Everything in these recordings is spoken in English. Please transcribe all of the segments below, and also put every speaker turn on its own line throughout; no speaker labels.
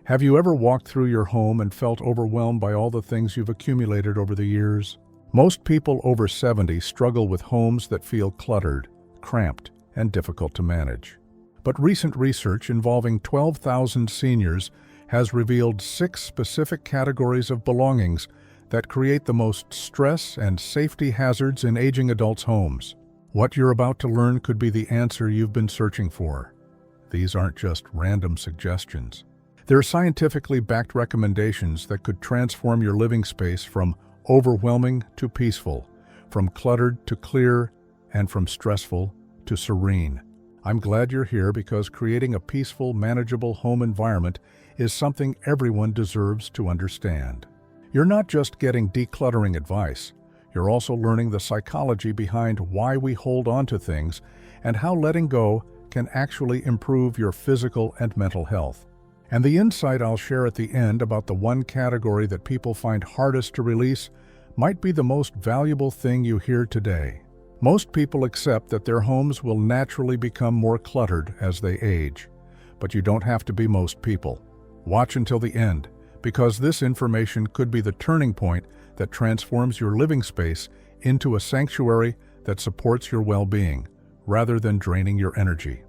Have you ever walked through your home and felt overwhelmed by all the things you've accumulated over the years? Most people over 70 struggle with homes that feel cluttered, cramped, and difficult to manage. But recent research involving 12,000 seniors has revealed 6 specific categories of belongings that create the most stress and safety hazards in aging adults' homes. What you're about to learn could be the answer you've been searching for. These aren't just random suggestions. They're scientifically backed recommendations that could transform your living space from overwhelming to peaceful, from cluttered to clear, and from stressful to serene. I'm glad you're here because creating a peaceful, manageable home environment is something everyone deserves to understand. You're not just getting decluttering advice, you're also learning the psychology behind why we hold on to things and how letting go can actually improve your physical and mental health. And the insight I'll share at the end about the one category that people find hardest to release might be the most valuable thing you hear today. Most people accept that their homes will naturally become more cluttered as they age. But you don't have to be most people. Watch until the end, because this information could be the turning point that transforms your living space into a sanctuary that supports your well-being, rather than draining your energy.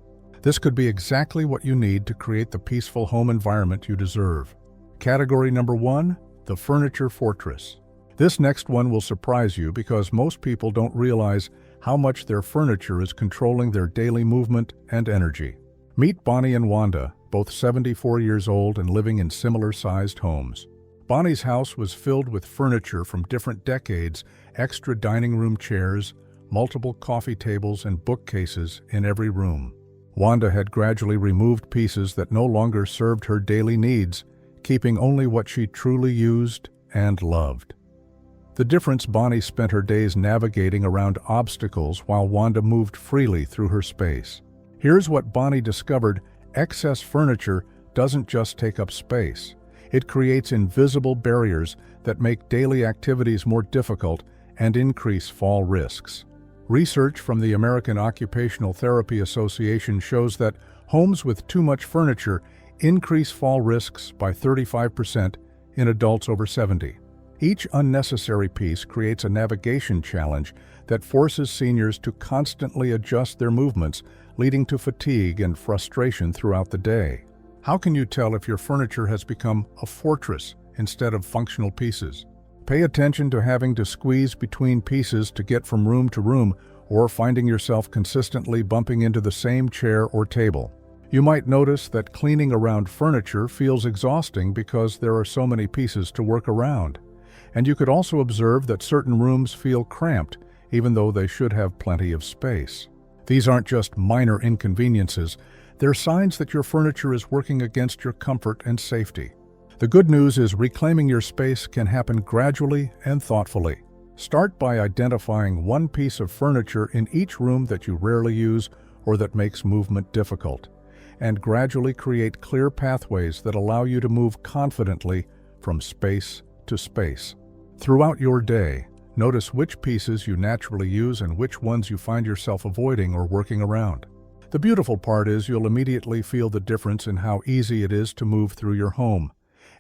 This could be exactly what you need to create the peaceful home environment you deserve. Category number 1, the furniture fortress. This next one will surprise you because most people don't realize how much their furniture is controlling their daily movement and energy. Meet Bonnie and Wanda, both 74 years old and living in similar-sized homes. Bonnie's house was filled with furniture from different decades, extra dining room chairs, multiple coffee tables, and bookcases in every room. Wanda had gradually removed pieces that no longer served her daily needs, keeping only what she truly used and loved. The difference: Bonnie spent her days navigating around obstacles while Wanda moved freely through her space. Here's what Bonnie discovered: excess furniture doesn't just take up space. It creates invisible barriers that make daily activities more difficult and increase fall risks. Research from the American Occupational Therapy Association shows that homes with too much furniture increase fall risks by 35% in adults over 70. Each unnecessary piece creates a navigation challenge that forces seniors to constantly adjust their movements, leading to fatigue and frustration throughout the day. How can you tell if your furniture has become a fortress instead of functional pieces? Pay attention to having to squeeze between pieces to get from room to room, or finding yourself consistently bumping into the same chair or table. You might notice that cleaning around furniture feels exhausting because there are so many pieces to work around. And you could also observe that certain rooms feel cramped, even though they should have plenty of space. These aren't just minor inconveniences, they're signs that your furniture is working against your comfort and safety. The good news is reclaiming your space can happen gradually and thoughtfully. Start by identifying one piece of furniture in each room that you rarely use or that makes movement difficult, and gradually create clear pathways that allow you to move confidently from space to space. Throughout your day, notice which pieces you naturally use and which ones you find yourself avoiding or working around. The beautiful part is you'll immediately feel the difference in how easy it is to move through your home,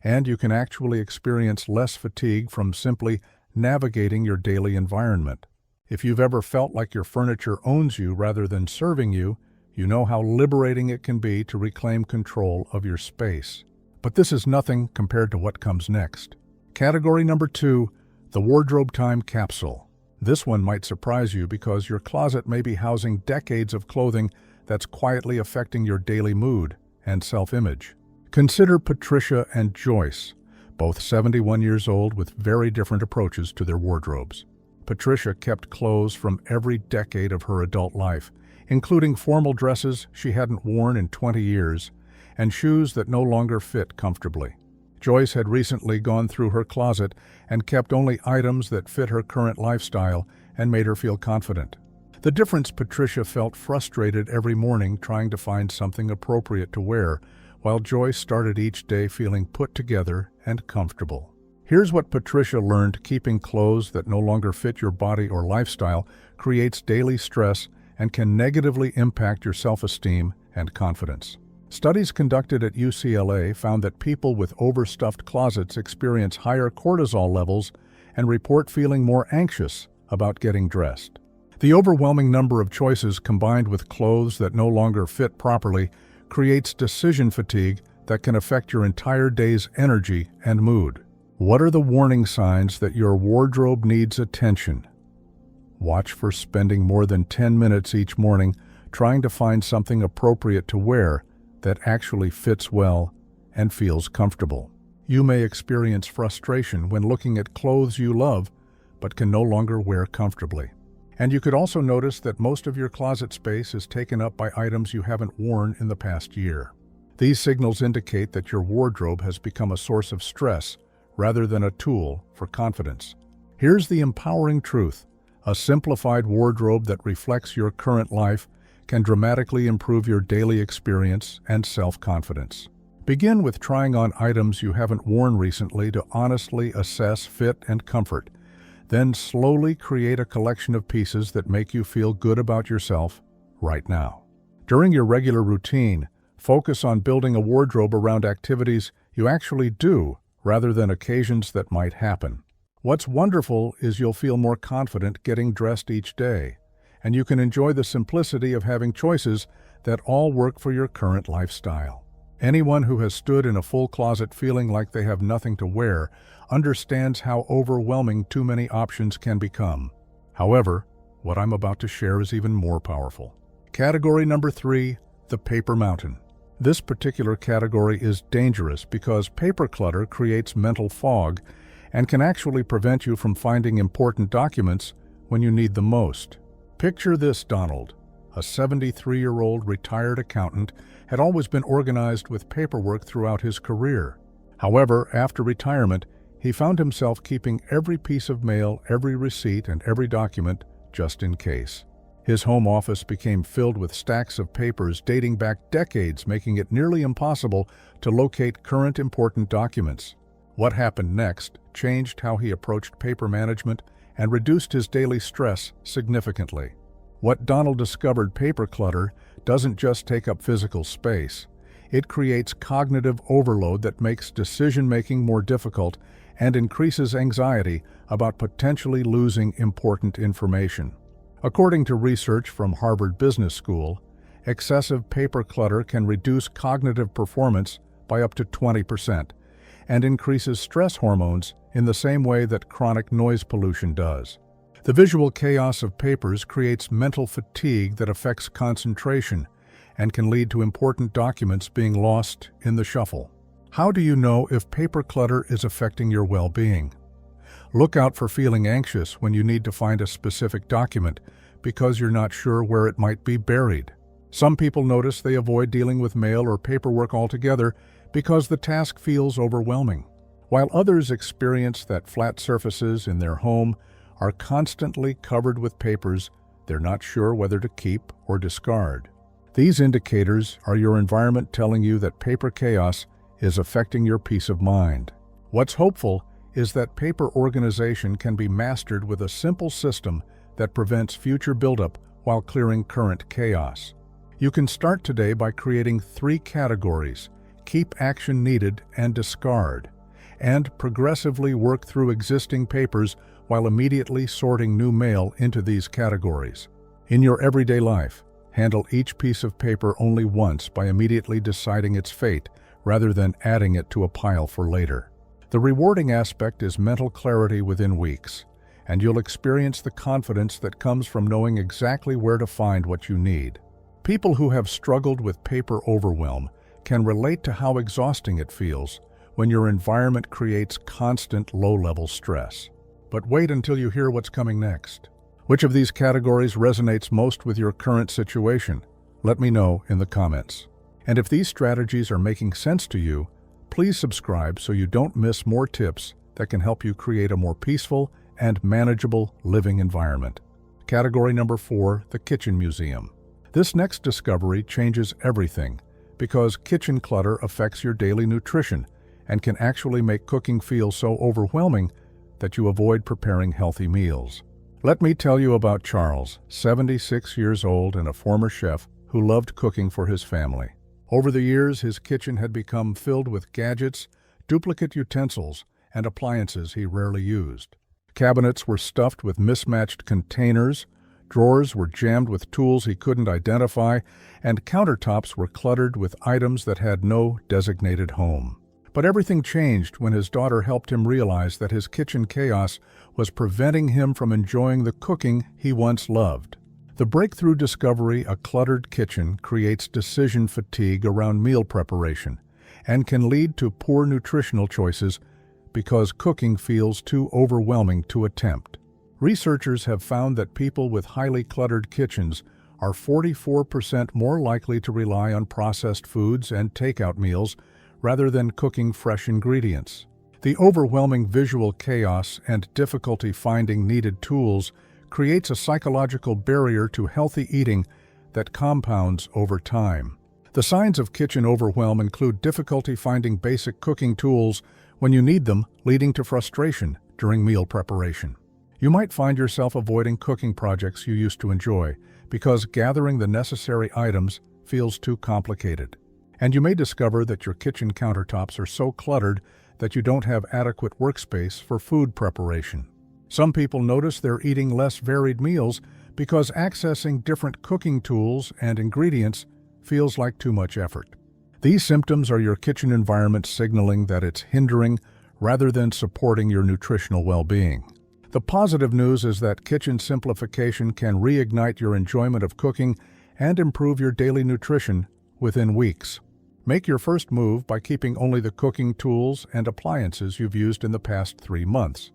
and you can actually experience less fatigue from simply navigating your daily environment. If you've ever felt like your furniture owns you rather than serving you, you know how liberating it can be to reclaim control of your space. But this is nothing compared to what comes next. Category number 2, the wardrobe time capsule. This one might surprise you because your closet may be housing decades of clothing that's quietly affecting your daily mood and self-image. Consider Patricia and Joyce, both 71 years old with very different approaches to their wardrobes. Patricia kept clothes from every decade of her adult life, including formal dresses she hadn't worn in 20 years and shoes that no longer fit comfortably. Joyce had recently gone through her closet and kept only items that fit her current lifestyle and made her feel confident. The difference: Patricia felt frustrated every morning trying to find something appropriate to wear, while Joyce started each day feeling put together and comfortable. Here's what Patricia learned: keeping clothes that no longer fit your body or lifestyle creates daily stress and can negatively impact your self-esteem and confidence. Studies conducted at UCLA found that people with overstuffed closets experience higher cortisol levels and report feeling more anxious about getting dressed. The overwhelming number of choices combined with clothes that no longer fit properly creates decision fatigue that can affect your entire day's energy and mood. What are the warning signs that your wardrobe needs attention? Watch for spending more than 10 minutes each morning trying to find something appropriate to wear that actually fits well and feels comfortable. You may experience frustration when looking at clothes you love but can no longer wear comfortably. And you could also notice that most of your closet space is taken up by items you haven't worn in the past year. These signals indicate that your wardrobe has become a source of stress rather than a tool for confidence. Here's the empowering truth. A simplified wardrobe that reflects your current life can dramatically improve your daily experience and self-confidence. Begin with trying on items you haven't worn recently to honestly assess fit and comfort. Then slowly create a collection of pieces that make you feel good about yourself right now. During your regular routine, focus on building a wardrobe around activities you actually do rather than occasions that might happen. What's wonderful is you'll feel more confident getting dressed each day, and you can enjoy the simplicity of having choices that all work for your current lifestyle. Anyone who has stood in a full closet feeling like they have nothing to wear understands how overwhelming too many options can become. However, what I'm about to share is even more powerful. Category number 3, the paper mountain. This particular category is dangerous because paper clutter creates mental fog and can actually prevent you from finding important documents when you need them most. Picture this: Donald, a 73-year-old retired accountant, had always been organized with paperwork throughout his career. However, after retirement, he found himself keeping every piece of mail, every receipt, and every document just in case. His home office became filled with stacks of papers dating back decades, making it nearly impossible to locate current important documents. What happened next changed how he approached paper management and reduced his daily stress significantly. What Donald discovered: paper clutter doesn't just take up physical space. It creates cognitive overload that makes decision-making more difficult and increases anxiety about potentially losing important information. According to research from Harvard Business School, excessive paper clutter can reduce cognitive performance by up to 20% and increases stress hormones in the same way that chronic noise pollution does. The visual chaos of papers creates mental fatigue that affects concentration and can lead to important documents being lost in the shuffle. How do you know if paper clutter is affecting your well-being? Look out for feeling anxious when you need to find a specific document because you're not sure where it might be buried. Some people notice they avoid dealing with mail or paperwork altogether because the task feels overwhelming, while others experience that flat surfaces in their home are constantly covered with papers they're not sure whether to keep or discard. These indicators are your environment telling you that paper chaos is affecting your peace of mind. What's hopeful is that paper organization can be mastered with a simple system that prevents future buildup while clearing current chaos. You can start today by creating 3 categories: keep action needed and discard, and progressively work through existing papers while immediately sorting new mail into these categories. In your everyday life, handle each piece of paper only once by immediately deciding its fate rather than adding it to a pile for later. The rewarding aspect is mental clarity within weeks, and you'll experience the confidence that comes from knowing exactly where to find what you need. People who have struggled with paper overwhelm can relate to how exhausting it feels when your environment creates constant low-level stress. But wait until you hear what's coming next. Which of these categories resonates most with your current situation? Let me know in the comments. And if these strategies are making sense to you, please subscribe so you don't miss more tips that can help you create a more peaceful and manageable living environment. Category number 4, the kitchen museum. This next discovery changes everything because kitchen clutter affects your daily nutrition and can actually make cooking feel so overwhelming that you avoid preparing healthy meals. Let me tell you about Charles, 76 years old and a former chef who loved cooking for his family. Over the years, his kitchen had become filled with gadgets, duplicate utensils, and appliances he rarely used. Cabinets were stuffed with mismatched containers, drawers were jammed with tools he couldn't identify, and countertops were cluttered with items that had no designated home. But everything changed when his daughter helped him realize that his kitchen chaos was preventing him from enjoying the cooking he once loved. The breakthrough discovery: a cluttered kitchen creates decision fatigue around meal preparation and can lead to poor nutritional choices because cooking feels too overwhelming to attempt. Researchers have found that people with highly cluttered kitchens are 44% more likely to rely on processed foods and takeout meals rather than cooking fresh ingredients. The overwhelming visual chaos and difficulty finding needed tools creates a psychological barrier to healthy eating that compounds over time. The signs of kitchen overwhelm include difficulty finding basic cooking tools when you need them, leading to frustration during meal preparation. You might find yourself avoiding cooking projects you used to enjoy because gathering the necessary items feels too complicated. And you may discover that your kitchen countertops are so cluttered that you don't have adequate workspace for food preparation. Some people notice they're eating less varied meals because accessing different cooking tools and ingredients feels like too much effort. These symptoms are your kitchen environment signaling that it's hindering rather than supporting your nutritional well-being. The positive news is that kitchen simplification can reignite your enjoyment of cooking and improve your daily nutrition within weeks. Make your first move by keeping only the cooking tools and appliances you've used in the past 3 months.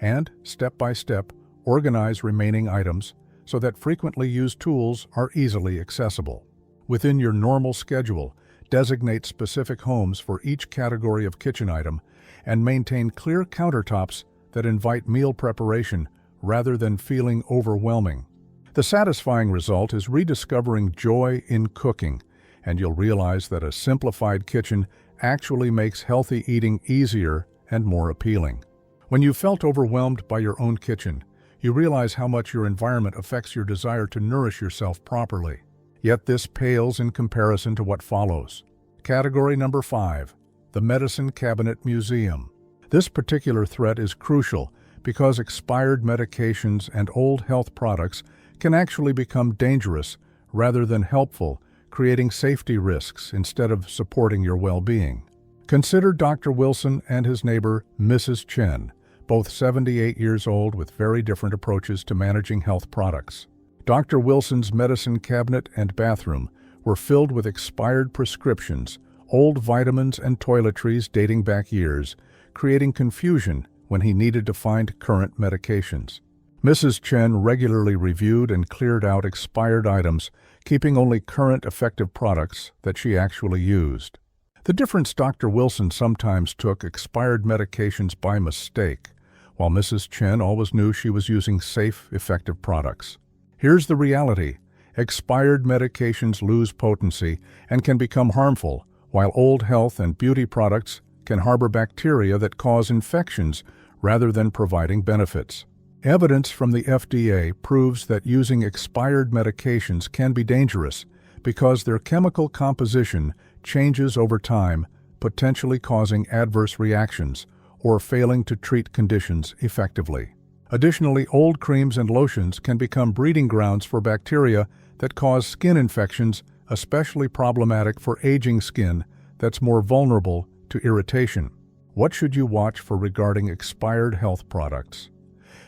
And, step by step, organize remaining items so that frequently used tools are easily accessible. Within your normal schedule, designate specific homes for each category of kitchen item and maintain clear countertops that invite meal preparation rather than feeling overwhelming. The satisfying result is rediscovering joy in cooking, and you'll realize that a simplified kitchen actually makes healthy eating easier and more appealing. When you felt overwhelmed by your own kitchen, you realize how much your environment affects your desire to nourish yourself properly. Yet this pales in comparison to what follows. Category number 5, the Medicine Cabinet Museum. This particular threat is crucial because expired medications and old health products can actually become dangerous rather than helpful, creating safety risks instead of supporting your well-being. Consider Dr. Wilson and his neighbor, Mrs. Chen, both 78 years old with very different approaches to managing health products. Dr. Wilson's medicine cabinet and bathroom were filled with expired prescriptions, old vitamins and toiletries dating back years, creating confusion when he needed to find current medications. Mrs. Chen regularly reviewed and cleared out expired items, keeping only current effective products that she actually used. The difference: Dr. Wilson sometimes took expired medications by mistake, while Mrs. Chen always knew she was using safe, effective products. Here's the reality: expired medications lose potency and can become harmful, while old health and beauty products can harbor bacteria that cause infections rather than providing benefits. Evidence from the FDA proves that using expired medications can be dangerous because their chemical composition changes over time, potentially causing adverse reactions or failing to treat conditions effectively. Additionally, old creams and lotions can become breeding grounds for bacteria that cause skin infections, especially problematic for aging skin that's more vulnerable to irritation. What should you watch for regarding expired health products?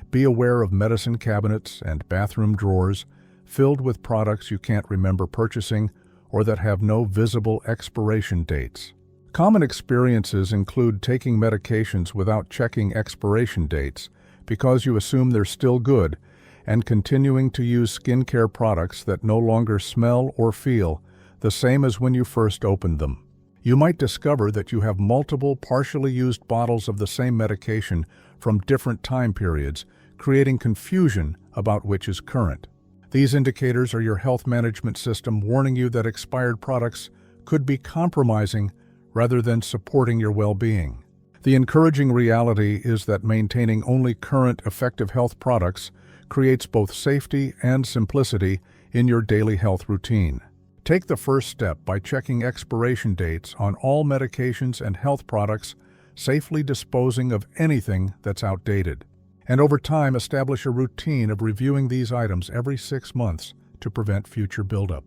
Be aware of medicine cabinets and bathroom drawers filled with products you can't remember purchasing or that have no visible expiration dates. Common experiences include taking medications without checking expiration dates because you assume they're still good, and continuing to use skincare products that no longer smell or feel the same as when you first opened them. You might discover that you have multiple partially used bottles of the same medication from different time periods, creating confusion about which is current. These indicators are your health management system warning you that expired products could be compromising rather than supporting your well-being. The encouraging reality is that maintaining only current, effective health products creates both safety and simplicity in your daily health routine. Take the first step by checking expiration dates on all medications and health products, safely disposing of anything that's outdated. And over time, establish a routine of reviewing these items every 6 months to prevent future buildup.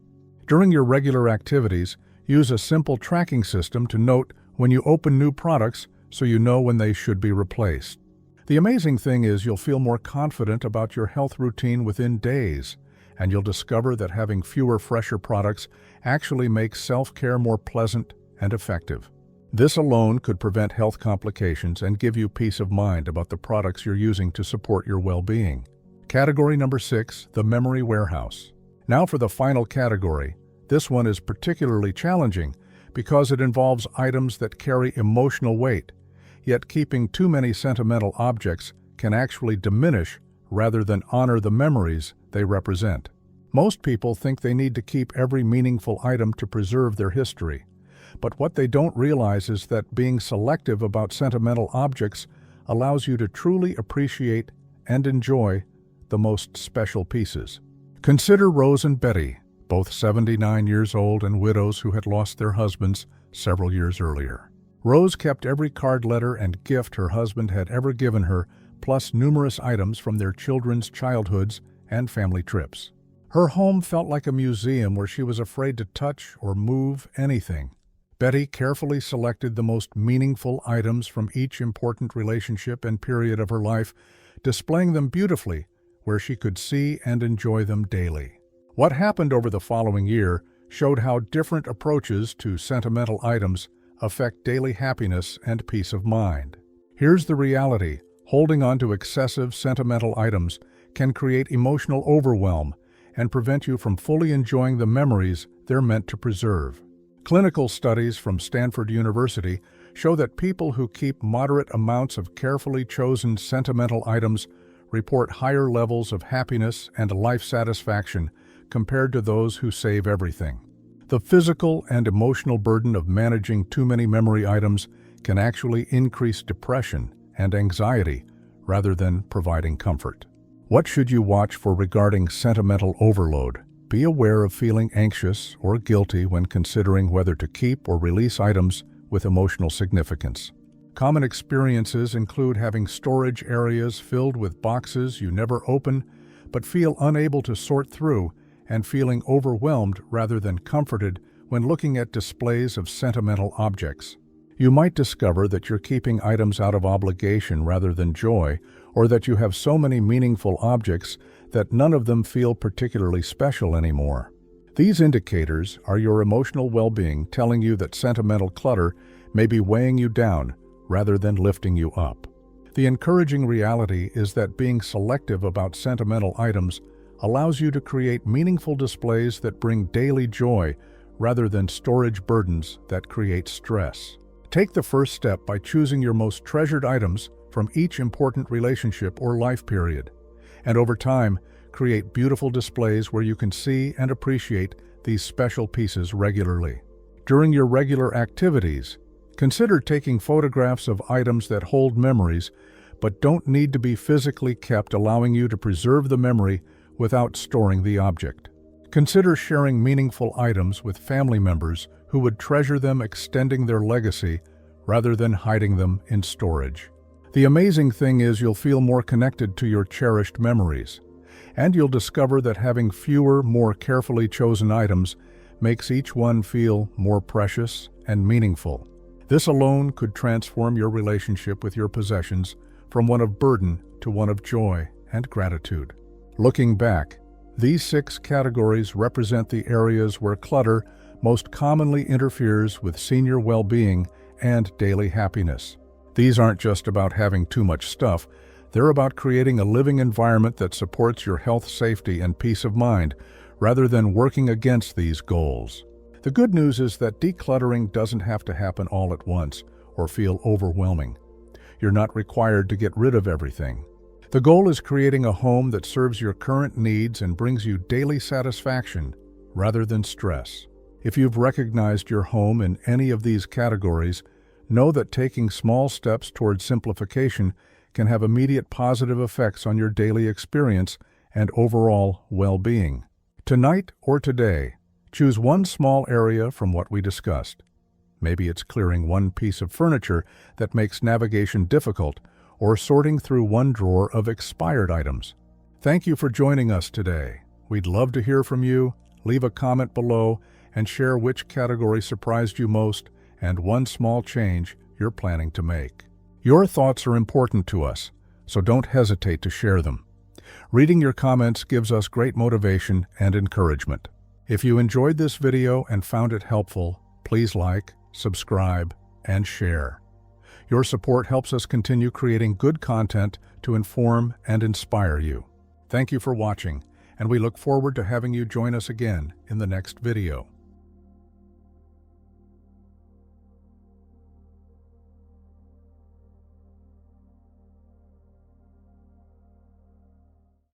During your regular activities, use a simple tracking system to note when you open new products so you know when they should be replaced. The amazing thing is you'll feel more confident about your health routine within days, and you'll discover that having fewer, fresher products actually makes self-care more pleasant and effective. This alone could prevent health complications and give you peace of mind about the products you're using to support your well-being. Category number 6, the memory warehouse. Now for the final category. This one is particularly challenging because it involves items that carry emotional weight, yet keeping too many sentimental objects can actually diminish rather than honor the memories they represent. Most people think they need to keep every meaningful item to preserve their history. But what they don't realize is that being selective about sentimental objects allows you to truly appreciate and enjoy the most special pieces. Consider Rose and Betty, both 79 years old and widows who had lost their husbands several years earlier. Rose kept every card, letter, and gift her husband had ever given her, plus numerous items from their children's childhoods and family trips. Her home felt like a museum where she was afraid to touch or move anything. Betty carefully selected the most meaningful items from each important relationship and period of her life, displaying them beautifully where she could see and enjoy them daily. What happened over the following year showed how different approaches to sentimental items affect daily happiness and peace of mind. Here's the reality: holding on to excessive sentimental items can create emotional overwhelm and prevent you from fully enjoying the memories they're meant to preserve. Clinical studies from Stanford University show that people who keep moderate amounts of carefully chosen sentimental items report higher levels of happiness and life satisfaction compared to those who save everything. The physical and emotional burden of managing too many memory items can actually increase depression and anxiety rather than providing comfort. What should you watch for regarding sentimental overload? Be aware of feeling anxious or guilty when considering whether to keep or release items with emotional significance. Common experiences include having storage areas filled with boxes you never open but feel unable to sort through, and feeling overwhelmed rather than comforted when looking at displays of sentimental objects. You might discover that you're keeping items out of obligation rather than joy, or that you have so many meaningful objects that none of them feel particularly special anymore. These indicators are your emotional well-being telling you that sentimental clutter may be weighing you down rather than lifting you up. The encouraging reality is that being selective about sentimental items allows you to create meaningful displays that bring daily joy rather than storage burdens that create stress. Take the first step by choosing your most treasured items from each important relationship or life period, and over time, create beautiful displays where you can see and appreciate these special pieces regularly. During your regular activities, consider taking photographs of items that hold memories but don't need to be physically kept, allowing you to preserve the memory without storing the object. Consider sharing meaningful items with family members who would treasure them, extending their legacy rather than hiding them in storage. The amazing thing is you'll feel more connected to your cherished memories, and you'll discover that having fewer, more carefully chosen items makes each one feel more precious and meaningful. This alone could transform your relationship with your possessions from one of burden to one of joy and gratitude. Looking back, these 6 categories represent the areas where clutter most commonly interferes with senior well-being and daily happiness. These aren't just about having too much stuff, they're about creating a living environment that supports your health, safety, and peace of mind, rather than working against these goals. The good news is that decluttering doesn't have to happen all at once or feel overwhelming. You're not required to get rid of everything. The goal is creating a home that serves your current needs and brings you daily satisfaction rather than stress. If you've recognized your home in any of these categories, know that taking small steps towards simplification can have immediate positive effects on your daily experience and overall well-being. Tonight or today, Choose one small area from what we discussed. Maybe it's clearing one piece of furniture that makes navigation difficult, or sorting through one drawer of expired items. Thank you for joining us today. We'd love to hear from you. Leave a comment below and share which category surprised you most and one small change you're planning to make. Your thoughts are important to us, so don't hesitate to share them. Reading your comments gives us great motivation and encouragement. If you enjoyed this video and found it helpful, please like, subscribe, and share. Your support helps us continue creating good content to inform and inspire you. Thank you for watching, and we look forward to having you join us again in the next video.